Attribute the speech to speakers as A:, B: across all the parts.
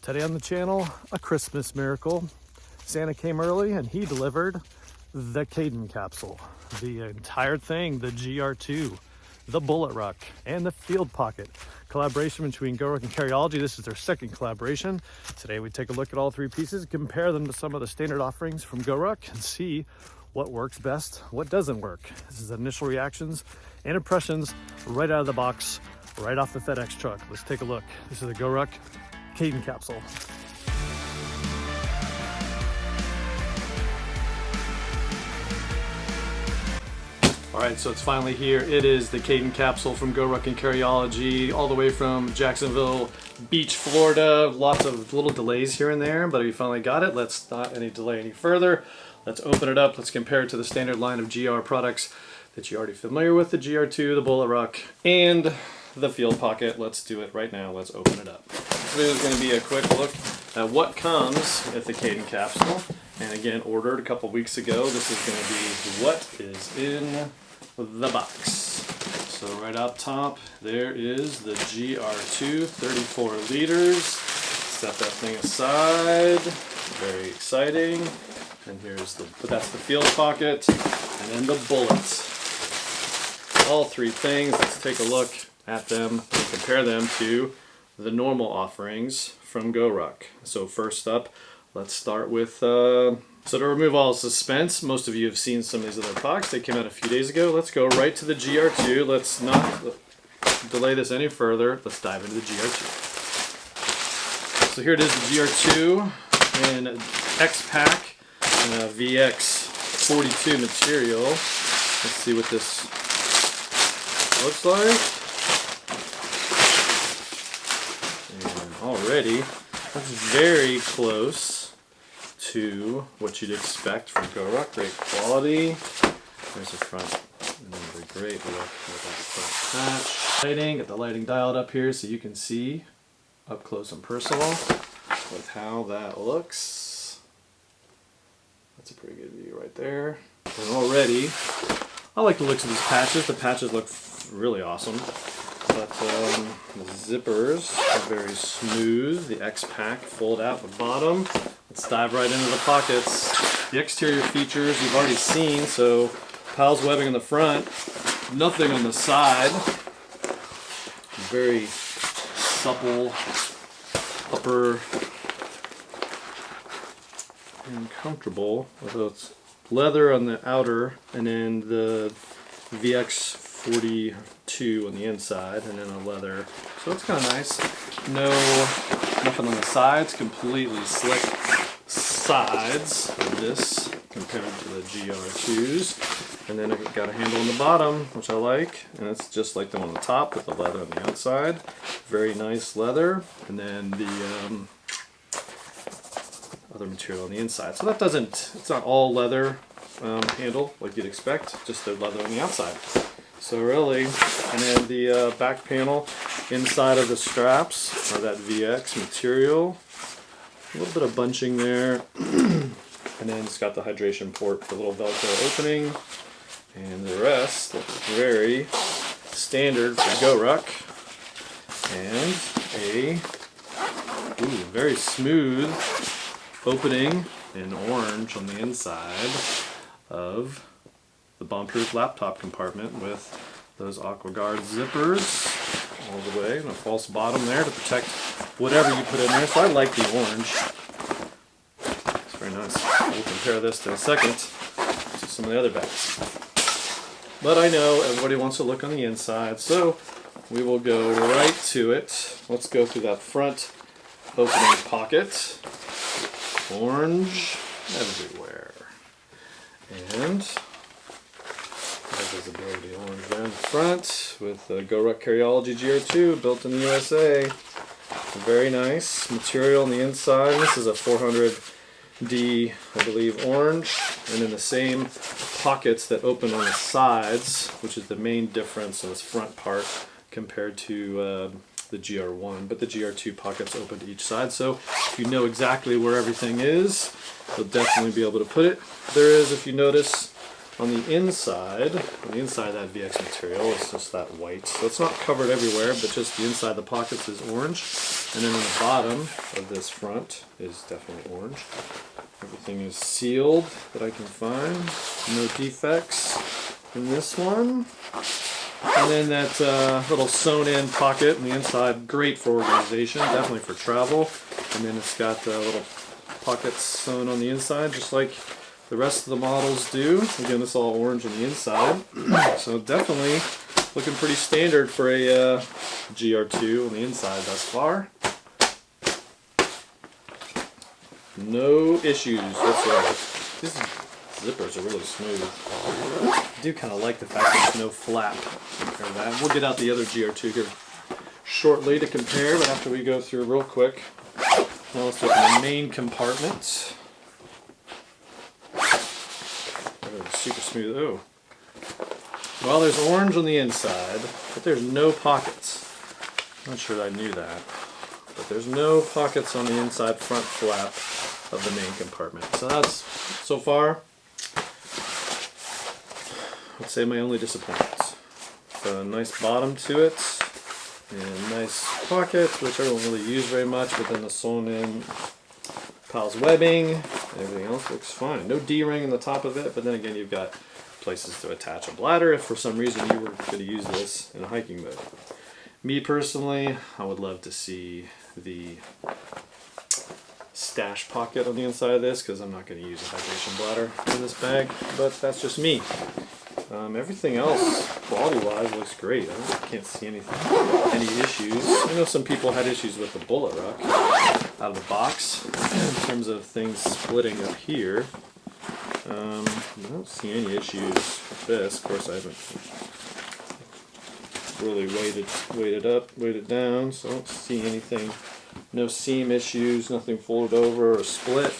A: Today on the channel, a Christmas miracle. Santa came early and he delivered the Kaidan Capsule. The entire thing, the GR2, the Bullet Ruck, and the Field Pocket. Collaboration between GORUCK and Carryology. This is their second collaboration. Today we take a look at all three pieces, compare them to some of the standard offerings from GORUCK, and see what works best, what doesn't work. This is initial reactions and impressions right out of the box, right off the FedEx truck. Let's take a look. This is the GORUCK Kaidan Capsule. All right, so it's finally here. It is the Kaidan Capsule from GORUCK and Carryology, all the way from Jacksonville Beach, Florida. Lots of little delays here and there, but we finally got it. Let's not delay any further. Let's open it up. Let's compare it to the standard line of GR products that you're already familiar with, the GR2, the Bullet Ruck, and the Field Pocket. Let's do it right now. Let's open it up. This is going to be a quick look at what comes with the Kaidan Capsule. And again, ordered a couple weeks ago. This is going to be what is in the box. So right up top, there is the GR2, 34 liters. Set that thing aside. Very exciting. And here's that's the Field Pocket, and then the Bullet. All three things. Let's take a look at them and compare them to the normal offerings from GORUCK. So first up, let's start with, so to remove all suspense, most of you have seen some of these other products. They came out a few days ago. Let's go right to the GR2. Let's not delay this any further. Let's dive into the GR2. So here it is, the GR2 in X-Pack VX42 material. Let's see what this looks like. Already, that's very close to what you'd expect from GORUCK. Great quality. There's the front. Another great look with that front patch. Lighting, got the lighting dialed up here so you can see up close and personal with how that looks. That's a pretty good view right there. And already, I like the looks of these patches. The patches look really awesome. But the zippers are very smooth. The X-Pack fold out the bottom. Let's dive right into the pockets. The exterior features you've already seen, so Pals webbing in the front, nothing on the side. Very supple upper and comfortable. Although it's leather on the outer, and then the VX42 on the inside, and then a leather. So it's kind of nice. Nothing on the sides. Completely slick sides of this compared to the GR2s. And then it got a handle on the bottom, which I like, and it's just like the one on the top with the leather on the outside. Very nice leather, and then the other material on the inside. So that it's not all leather handle like you'd expect, just the leather on the outside. So really, and then the back panel inside of the straps are that VX material. A little bit of bunching there. And then it's got the hydration port for a little Velcro opening. And the rest looks very standard for GORUCK. And a very smooth opening in orange on the inside of the bomb-proof laptop compartment with those AquaGuard zippers all the way, and a false bottom there to protect whatever you put in there. So I like the orange. It's very nice. We'll compare this in a second to some of the other bags. But I know everybody wants to look on the inside, so we will go right to it. Let's go through that front opening pocket. Orange everywhere. And visibility orange there in the front with the GORUCK Carryology GR2 built in the USA. Very nice material on the inside. This is a 400D, I believe, orange, and then the same pockets that open on the sides, which is the main difference in this front part compared to the GR1, but the GR2 pockets open to each side, so if you know exactly where everything is, you'll definitely be able to put it. There is, if you notice, On the inside of that VX material, it's just that white. So it's not covered everywhere, but just the inside of the pockets is orange. And then on the bottom of this front is definitely orange. Everything is sealed that I can find. No defects in this one. And then that little sewn-in pocket on the inside, great for organization, definitely for travel. And then it's got little pockets sewn on the inside, just like the rest of the models do. Again, this is all orange on the inside. So definitely looking pretty standard for a GR2 on the inside thus far. No issues whatsoever. These zippers are really smooth. I do kind of like the fact that there's no flap. Compare that. We'll get out the other GR2 here shortly to compare, but after we go through real quick. Now let's look at the main compartment. Oh, super smooth. Oh. Well, there's orange on the inside, but there's no pockets. Not sure I knew that. But there's no pockets on the inside front flap of the main compartment. So that's, so far, I'd say my only disappointment. So a nice bottom to it, and nice pockets, which I don't really use very much, but then the sewn in Pals webbing, everything else looks fine. No D-ring in the top of it, but then again you've got places to attach a bladder if for some reason you were going to use this in a hiking mode. Me personally, I would love to see the stash pocket on the inside of this, because I'm not going to use a hydration bladder in this bag, but that's just me. Everything else, quality-wise, looks great. I can't see any issues. I know some people had issues with the bullet ruck out of the box in terms of things splitting up here. I don't see any issues with this. Of course, I haven't really weighted down, so I don't see anything. No seam issues, nothing folded over or split.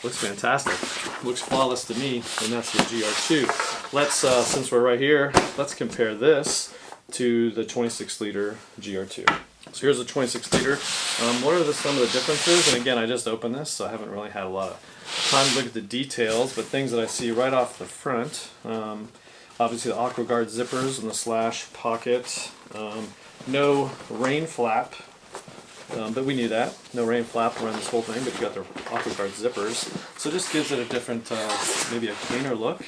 A: Looks fantastic. Looks flawless to me, and that's the GR2. Let's, since we're right here, let's compare this to the 26 liter GR2. So here's the 26 liter. What are some of the differences? And again, I just opened this, so I haven't really had a lot of time to look at the details, but things that I see right off the front. Obviously the AquaGuard zippers and the slash pocket. No rain flap. But we knew that. No rain flap around this whole thing, but you got the AquaGuard zippers. So it just gives it a different, maybe a cleaner look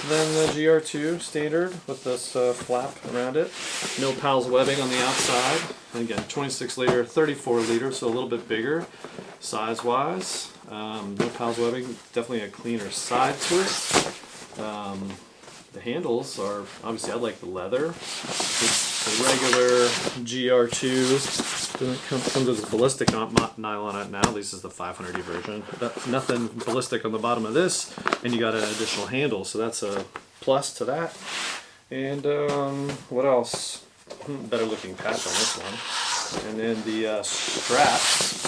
A: than the GR2 standard with this flap around it. No Pals webbing on the outside. And again, 26 liter, 34 liter, so a little bit bigger size-wise. No Pals webbing, definitely a cleaner side to it. The handles are, obviously I like the leather. The regular GR2 comes with this ballistic nylon on it now. At least is the 500E version. Nothing ballistic on the bottom of this, and you got an additional handle, so that's a plus to that. And what else? Better looking patch on this one. And then the straps.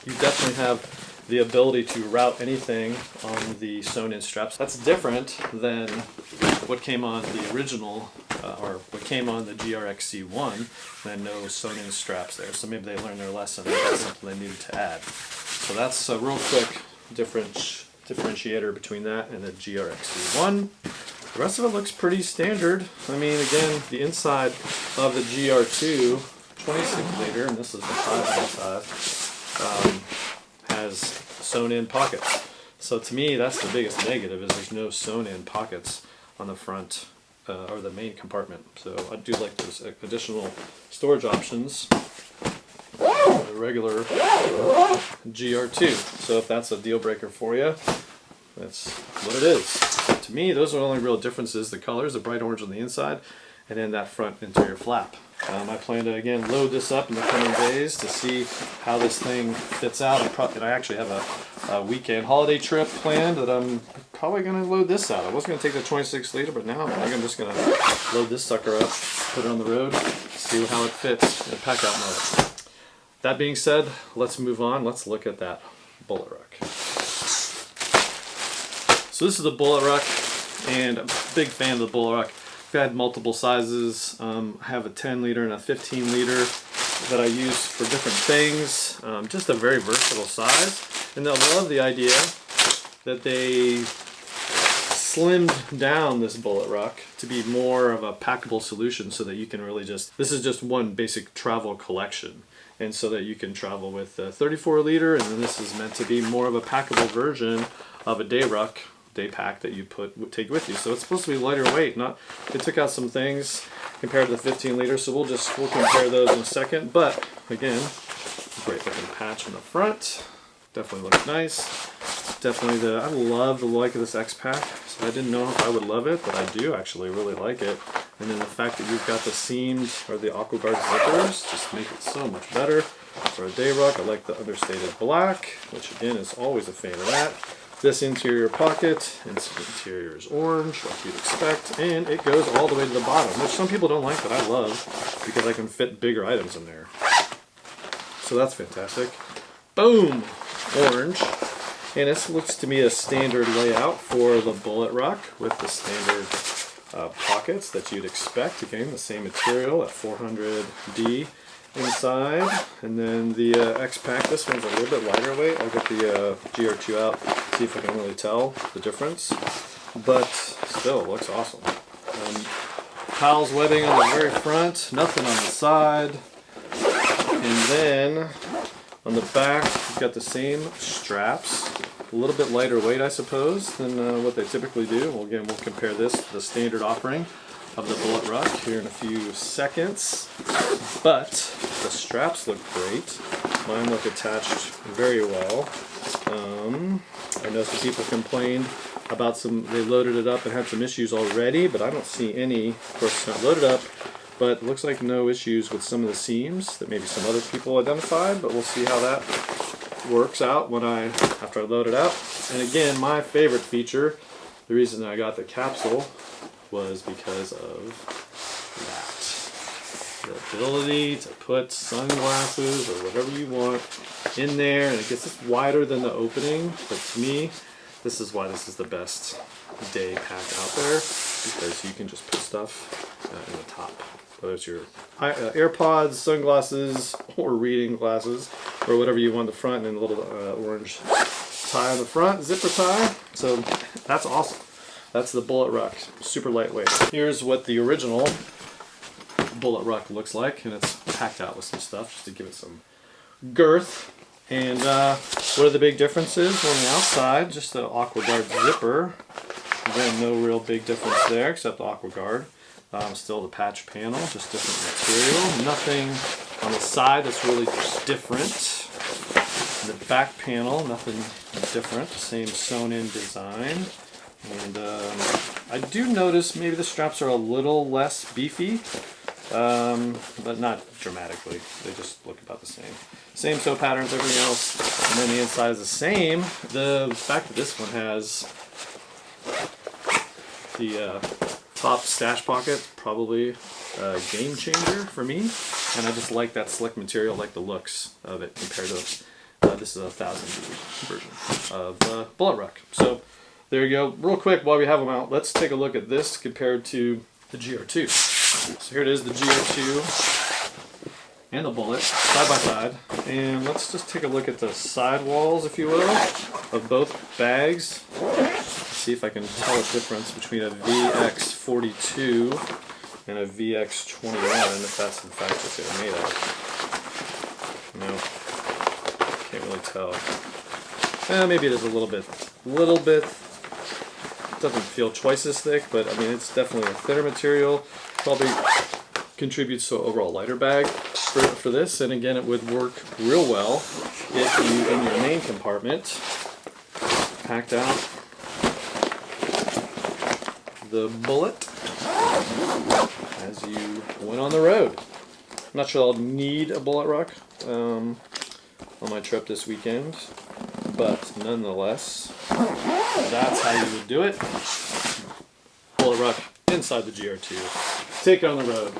A: You definitely have the ability to route anything on the sewn-in straps. That's different than what came on the original, or what came on the GRXC1, and no sewn-in straps there. So maybe they learned their lesson, and that's something they needed to add. So that's a real quick differentiator between that and the GRXC1. The rest of it looks pretty standard. I mean, again, the inside of the GR2, 26 liter, and this is the 5 size, has sewn-in pockets. So to me, that's the biggest negative, is there's no sewn-in pockets on the front or the main compartment. So I do like those additional storage options for the regular GR2. So if that's a deal breaker for you, that's what it is. So to me, those are the only real differences: the colors, the bright orange on the inside, and then that front interior flap. I plan to, again, load this up in the coming days to see how this thing fits out. I actually have a weekend holiday trip planned that I'm probably going to load this out. I was going to take the 26 liter, but now I think I'm just going to load this sucker up, put it on the road, see how it fits in pack out mode. That being said, let's move on. Let's look at that bullet ruck. So this is the bullet ruck, and I'm a big fan of the bullet ruck. I've had multiple sizes. I have a 10 liter and a 15 liter that I use for different things. Just a very versatile size. And I love the idea that they slimmed down this bullet ruck to be more of a packable solution so that you can really just, this is just one basic travel collection. And so that you can travel with a 34 liter, and then this is meant to be more of a packable version of a day ruck, day pack that you take with you. So it's supposed to be lighter weight. They took out some things compared to the 15 liter, so we'll compare those in a second. But again, great looking patch on the front. Definitely looks nice. Definitely I love the look of this X pack. So I didn't know if I would love it, but I do actually really like it. And then the fact that you've got the seamed or the AquaGuard zippers just make it so much better. For a day ruck, I like the understated black, which again is always a fan of that. This interior pocket, and interior is orange, like you'd expect, and it goes all the way to the bottom, which some people don't like, but I love because I can fit bigger items in there. So that's fantastic. Boom! Orange. And this looks to me a standard layout for the bullet ruck with the standard pockets that you'd expect. Again, the same material at 400D inside. And then the X-Pack, this one's a little bit lighter weight. I'll get the GR2 out, see if I can really tell the difference. But still, it looks awesome. Pals webbing on the very front, nothing on the side. And then on the back, you've got the same straps. A little bit lighter weight, I suppose, than what they typically do. Well, again, we'll compare this to the standard offering of the bullet ruck here in a few seconds. But the straps look great. Mine look attached very well. I know some people complained about they loaded it up and had some issues already, but I don't see any. Of course, it's not loaded up, but it looks like no issues with some of the seams that maybe some other people identified, but we'll see how that works out after I load it up. And again, my favorite feature, the reason I got the capsule was because of that. The ability to put sunglasses or whatever you want in there, and it gets this wider than the opening, but to me, this is why this is the best day pack out there, because you can just put stuff in the top. Whether it's your AirPods, sunglasses, or reading glasses, or whatever you want in the front, and a little orange tie on the front, zipper tie. So that's awesome. That's the bullet ruck, super lightweight. Here's what the original bullet ruck looks like, and it's packed out with some stuff just to give it some girth. And what are the big differences? Well, on the outside, just the AquaGuard zipper. Again, no real big difference there except the AquaGuard. Still the patch panel, just different material. Nothing on the side that's really different. The back panel, nothing different. Same sewn-in design. And I do notice maybe the straps are a little less beefy, but not dramatically. They just look about the same. Same sew patterns, everything else. And then the inside is the same. The fact that this one has the top stash pocket, probably a game changer for me, and I just like that slick material, like the looks of it compared to this is a 1000 version of bullet ruck. So there you go. Real quick, while we have them out, let's take a look at this compared to the GR2. So here it is, the GR2 and the bullet side by side, and let's just take a look at the side walls, if you will, of both bags. See if I can tell a difference between a VX42 and a VX21, if that's in fact what they're made of. No, can't really tell. Maybe it is a little bit. Doesn't feel twice as thick, but I mean it's definitely a thinner material. Probably contributes to an overall lighter bag for this, and again it would work real well if you, in your main compartment, packed out the bullet as you went on the road. I'm not sure I'll need a bullet ruck on my trip this weekend, but nonetheless, that's how you would do it. Bullet ruck inside the GR2. Take it on the road.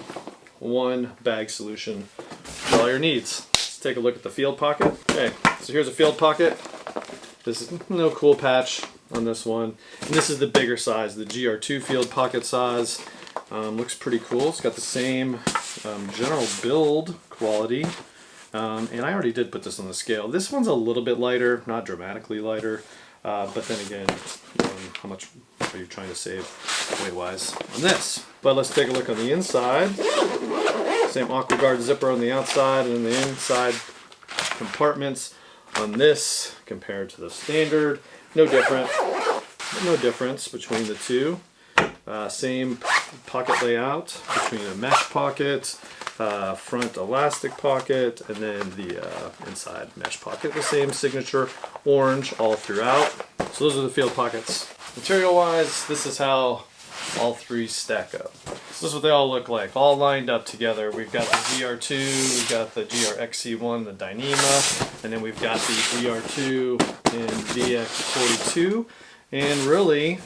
A: One bag solution for all your needs. Let's take a look at the field pocket. Okay, so here's a field pocket. This is no cool patch on this one. And this is the bigger size, the GR2 field pocket size. Looks pretty cool. It's got the same general build quality. And I already did put this on the scale. This one's a little bit lighter, not dramatically lighter. But then again, how much or you're trying to save weight-wise on this. But let's take a look on the inside. Same AquaGuard zipper on the outside and the inside compartments on this compared to the standard. No difference between the two. Same pocket layout between a mesh pocket, front elastic pocket, and then the inside mesh pocket. The same signature orange all throughout. So those are the field pockets. Material wise, this is how all three stack up. So this is what they all look like, all lined up together. We've got the GR2, we've got the GRXC1, the Dyneema, and then we've got the GR2 and VX42. And really,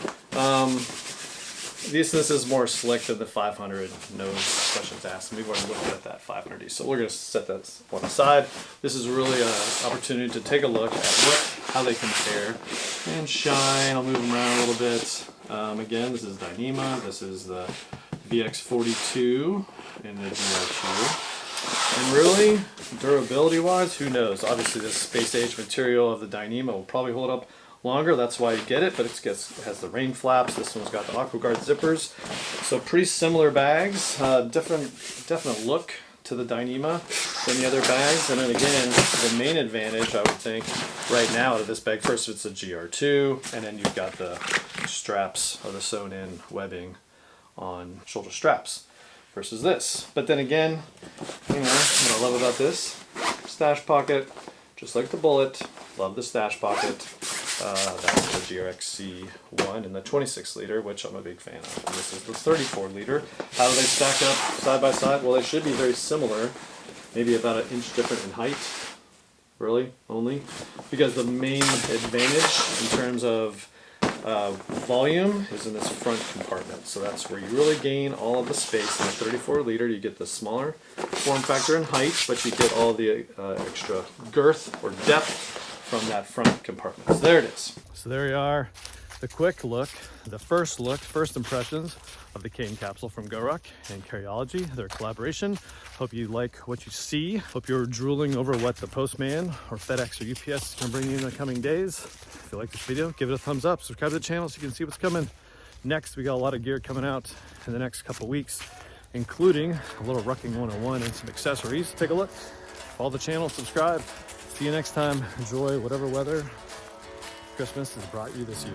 A: this is more slick than the 500, no questions asked. We've already looked at that 500D, so we're going to set that one aside. This is really an opportunity to take a look at how they compare and shine. I'll move them around a little bit. Again, this is Dyneema, this is the VX42 and the GR2. And really, durability-wise, who knows? Obviously, this space-age material of the Dyneema will probably hold up longer. That's why you get it, but it has the rain flaps. This one's got the AquaGuard zippers. So pretty similar bags. Definite look to the Dyneema than the other bags. And then again, the main advantage, I would think, right now out of this bag, first it's a GR2, and then you've got the straps or the sewn-in webbing on shoulder straps versus this. But then again, you know, what I love about this, stash pocket, just like the Bullet. Love the stash pocket. That's the GRXC1 and the 26 liter, which I'm a big fan of. And this is the 34 liter. How do they stack up side by side? Well, they should be very similar, maybe about an inch different in height, really, only. Because the main advantage in terms of volume is in this front compartment. So that's where you really gain all of the space. In the 34 liter, you get the smaller form factor and height, but you get all the extra girth or depth from that front compartment. So there it is. So there you are, the quick look, the first impressions of the Kaidan capsule from GORUCK and Carryology, their collaboration. Hope you like what you see. Hope you're drooling over what the postman or FedEx or UPS can bring you in the coming days. If you like this video, give it a thumbs up, subscribe to the channel so you can see what's coming next. We got a lot of gear coming out in the next couple weeks, including a little rucking 101 and some accessories. Take a look, follow the channel, subscribe. See you next time. Enjoy whatever weather Christmas has brought you this year.